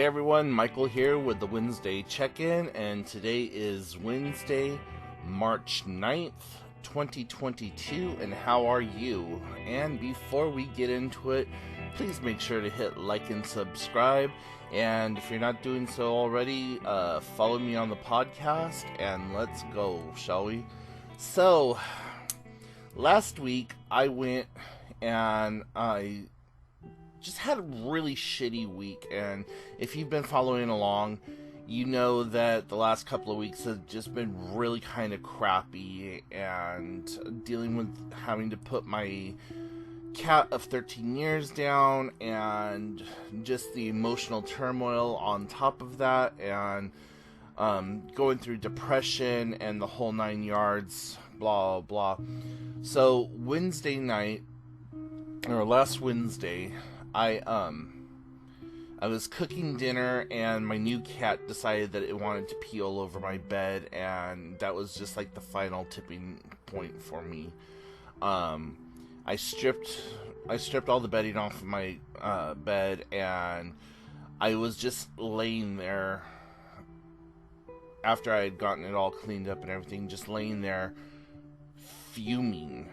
Hey everyone, Michael here with the Wednesday check-in, and today is Wednesday, March 9th, 2022, and how are you? And before we get into it, please make sure to hit like and subscribe, and if you're not doing so already, follow me on the podcast, and let's go, shall we? So, last week I went and I just had a really shitty week, and if you've been following along, you know that the last couple of weeks have just been really kind of crappy, and dealing with having to put my cat of 13 years down, and just the emotional turmoil on top of that, and going through depression and the whole 9 yards, blah blah. So Wednesday night, or last Wednesday, I was cooking dinner, and my new cat decided that it wanted to pee all over my bed, and that was just like the final tipping point for me. I stripped all the bedding off of my bed, and I was just laying there after I had gotten it all cleaned up and everything, just laying there fuming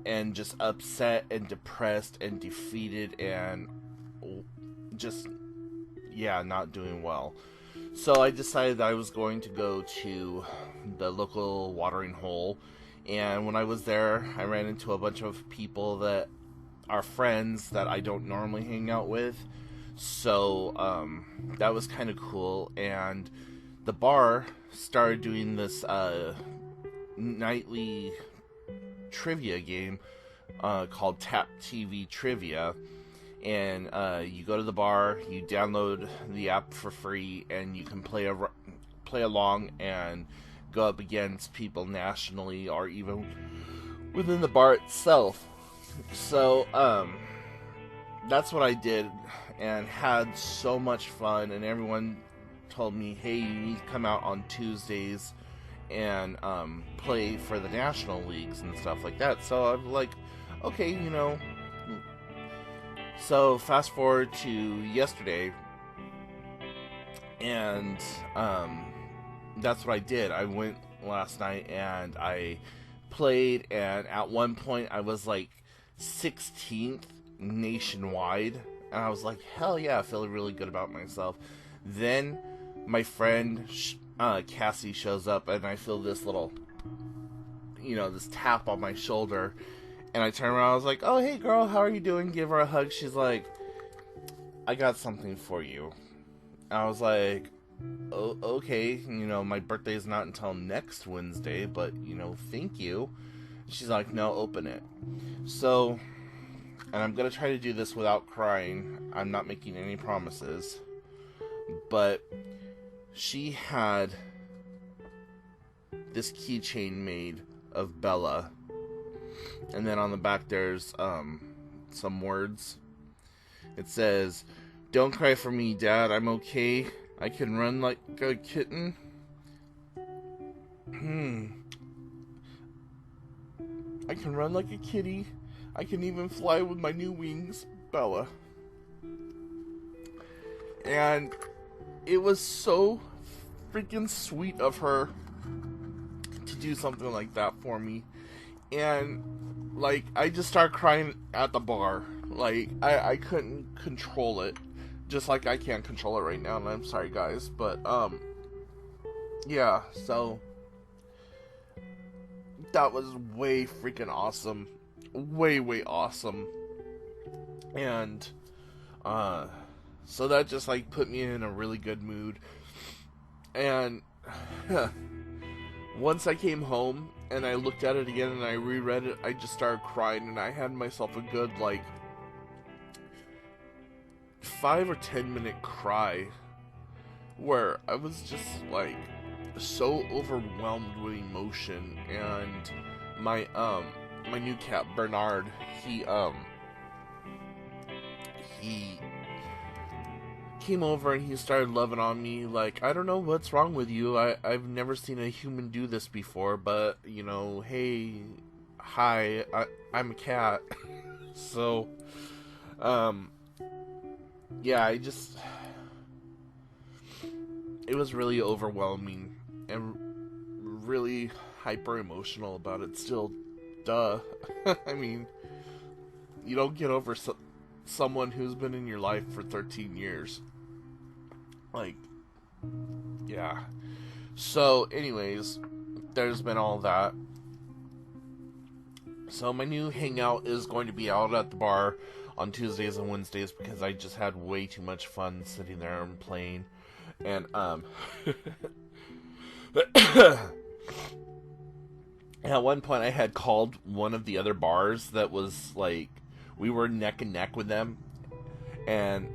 and just upset and depressed and defeated and just, not doing well. So I decided that I was going to go to the local watering hole, and when I was there, I ran into a bunch of people that are friends that I don't normally hang out with. So that was kind of cool, and the bar started doing this nightly trivia game called Tap TV Trivia, and you go to the bar, you download the app for free, and you can play along and go up against people nationally or even within the bar itself. So that's what I did and had so much fun, and everyone told me, hey, you need to come out on Tuesdays and play for the national leagues and stuff like that. So I'm like, okay, So fast forward to yesterday, and that's what I did. I went last night and I played, and at one point I was like 16th nationwide, and I was like, hell yeah, I feel really good about myself. Then my friend Cassie shows up, and I feel this little, this tap on my shoulder, and I turn around, I was like, oh, hey girl, how are you doing? Give her a hug. She's like, I got something for you. And I was like, oh, okay, my birthday is not until next Wednesday, but, thank you. She's like, no, open it. So, and I'm going to try to do this without crying. I'm not making any promises, but she had this keychain made of Bella, and then on the back there's some words. It says, don't cry for me, Dad, I'm okay, I can run like a kitten. I can run like a kitty, I can even fly with my new wings, Bella. And it was so freaking sweet of her to do something like that for me. And, like, I just started crying at the bar. Like, I couldn't control it. Just like I can't control it right now, and I'm sorry, guys. But, yeah, so that was way freaking awesome. Way, way awesome. And, so that just, like, put me in a really good mood. And once I came home and I looked at it again and I reread it, I just started crying, and I had myself a good, 5 or 10 minute cry where I was just, so overwhelmed with emotion. And my new cat, Bernard, he came over and he started loving on me. Like, I don't know what's wrong with you. I've never seen a human do this before, but, hey, hi, I'm a cat. So, yeah, it was really overwhelming and really hyper emotional about it still. Duh. I mean, you don't get over someone who's been in your life for 13 years. Like, yeah. So, anyways, there's been all that. So, my new Hangout is going to be out at the bar on Tuesdays and Wednesdays because I just had way too much fun sitting there and playing. And, at one point I had called one of the other bars that was like, we were neck and neck with them. And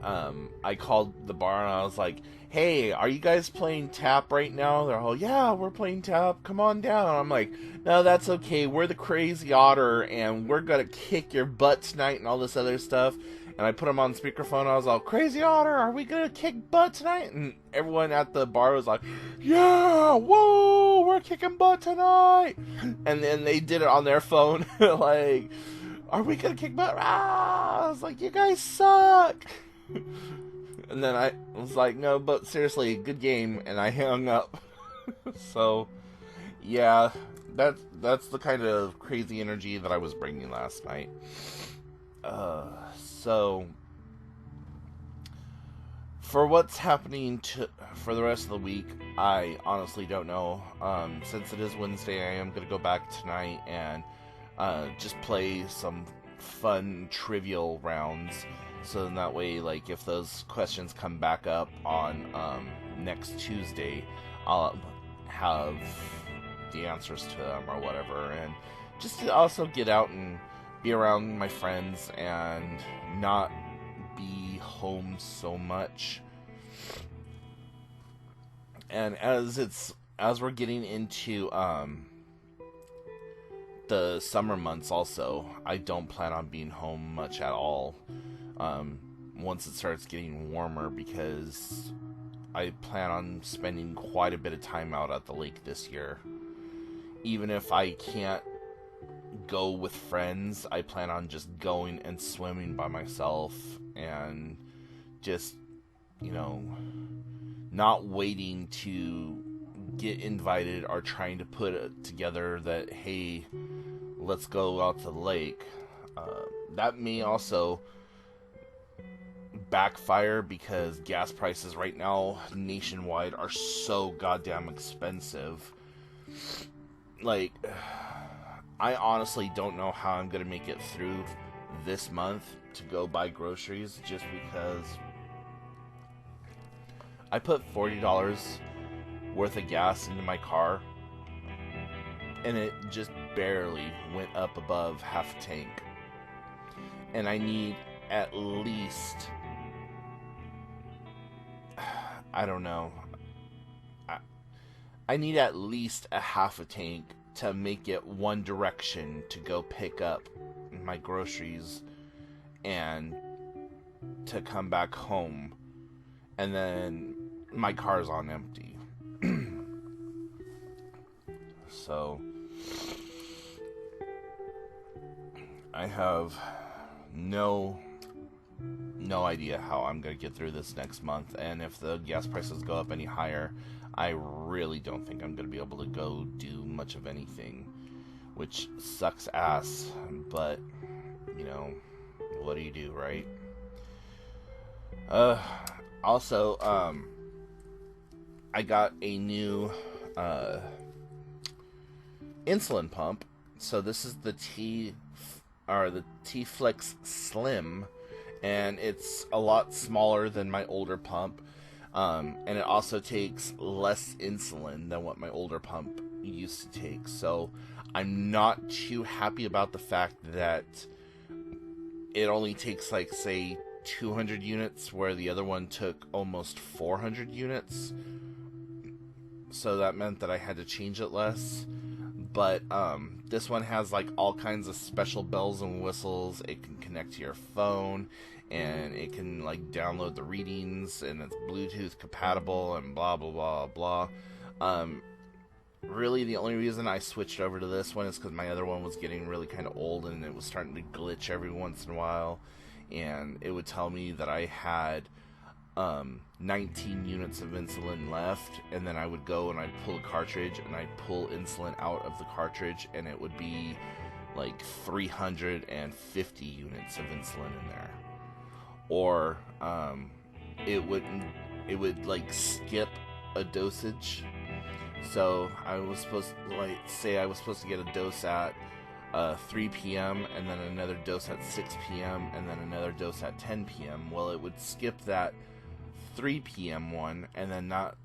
I called the bar and I was like, hey, are you guys playing tap right now? They're all, yeah, we're playing tap. Come on down. I'm like, no, that's okay. We're the Crazy Otter and we're going to kick your butt tonight and all this other stuff. And I put them on speakerphone. I was all, Crazy Otter, are we going to kick butt tonight? And everyone at the bar was like, yeah, whoa, we're kicking butt tonight. And then they did it on their phone. Like, are we going to kick butt? Ah! I was like, you guys suck. And then I was like, no, but seriously, good game. And I hung up. So, yeah, that's the kind of crazy energy that I was bringing last night. So, for what's happening for the rest of the week, I honestly don't know. Since it is Wednesday, I am going to go back tonight and just play some fun trivial rounds. So then that way, like, if those questions come back up on next Tuesday, I'll have the answers to them or whatever. And just to also get out and be around my friends and not be home so much. And as we're getting into the summer months also, I don't plan on being home much at all once it starts getting warmer, because I plan on spending quite a bit of time out at the lake this year. Even if I can't go with friends, I plan on just going and swimming by myself and just, not waiting to get invited or trying to put it together that, hey, let's go out to the lake. That may also backfire because gas prices right now nationwide are so goddamn expensive. Like, I honestly don't know how I'm going to make it through this month to go buy groceries, just because I put $40 worth of gas into my car and it just barely went up above half a tank. And I need at least, I don't know, I need at least a half a tank to make it one direction to go pick up my groceries and to come back home, and then my car's on empty. So I have no idea how I'm going to get through this next month, and if the gas prices go up any higher, I really don't think I'm going to be able to go do much of anything, which sucks ass, but, what do you do, right? Also, I got a new, insulin pump. So this is the T-Flex Slim, and it's a lot smaller than my older pump. And it also takes less insulin than what my older pump used to take. So I'm not too happy about the fact that it only takes, like, say, 200 units, where the other one took almost 400 units. So that meant that I had to change it less. But this one has, like, all kinds of special bells and whistles. It can connect to your phone, and it can, like, download the readings, and it's Bluetooth compatible, and blah blah blah blah. Really, the only reason I switched over to this one is because my other one was getting really kind of old, and it was starting to glitch every once in a while, and it would tell me that I had 19 units of insulin left, and then I would go and I'd pull a cartridge and I'd pull insulin out of the cartridge, and it would be like 350 units of insulin in there. Or it would like skip a dosage. So I was supposed to, like, say I was supposed to get a dose at 3 p.m. and then another dose at 6 p.m. and then another dose at 10 p.m. Well, it would skip that 3 p.m. one and then not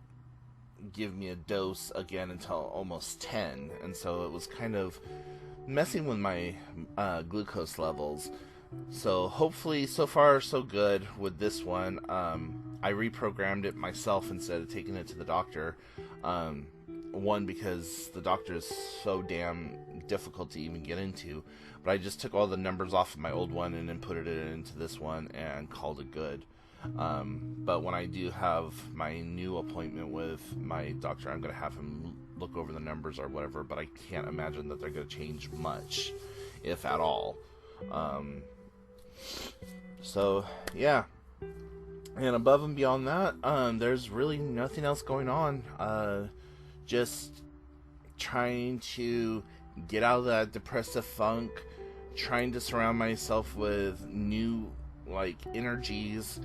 give me a dose again until almost 10. And so it was kind of messing with my glucose levels. So hopefully, so far so good with this one. I reprogrammed it myself instead of taking it to the doctor. One, because the doctor is so damn difficult to even get into, but I just took all the numbers off of my old one and inputted it into this one and called it good. But when I do have my new appointment with my doctor, I'm going to have him look over the numbers or whatever, but I can't imagine that they're going to change much, if at all. So, yeah. And above and beyond that, there's really nothing else going on. Just trying to get out of that depressive funk, trying to surround myself with new, like, energies,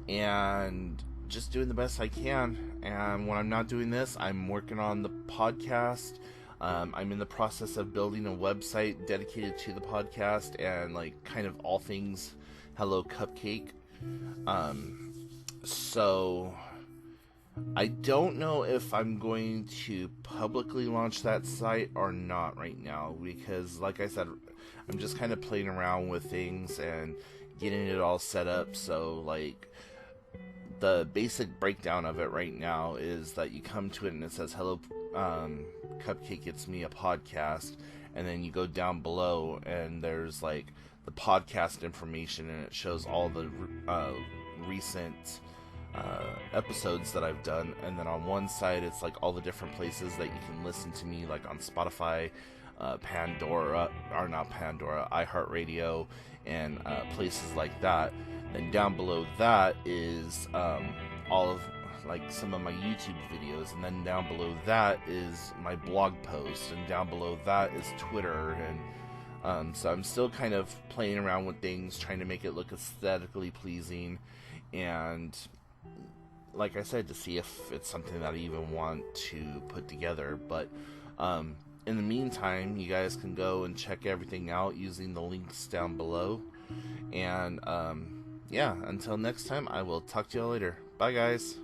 and just doing the best I can. And when I'm not doing this, I'm working on the podcast. I'm in the process of building a website dedicated to the podcast and, like, kind of all things Hello Cupcake. So I don't know if I'm going to publicly launch that site or not right now, because, like I said, I'm just kind of playing around with things and getting it all set up. So, like, the basic breakdown of it right now is that you come to it and it says, hello, Cupcakeitsme, a podcast, and then you go down below and there's, like, the podcast information, and it shows all the recent episodes that I've done. And then on one side it's like all the different places that you can listen to me, like on Spotify, iHeartRadio, and places like that. And down below that is all of, like, some of my YouTube videos, and then down below that is my blog post, and down below that is Twitter. And so I'm still kind of playing around with things, trying to make it look aesthetically pleasing, and, like I said, to see if it's something that I even want to put together. But in the meantime, you guys can go and check everything out using the links down below. And yeah, until next time, I will talk to y'all later. Bye, guys.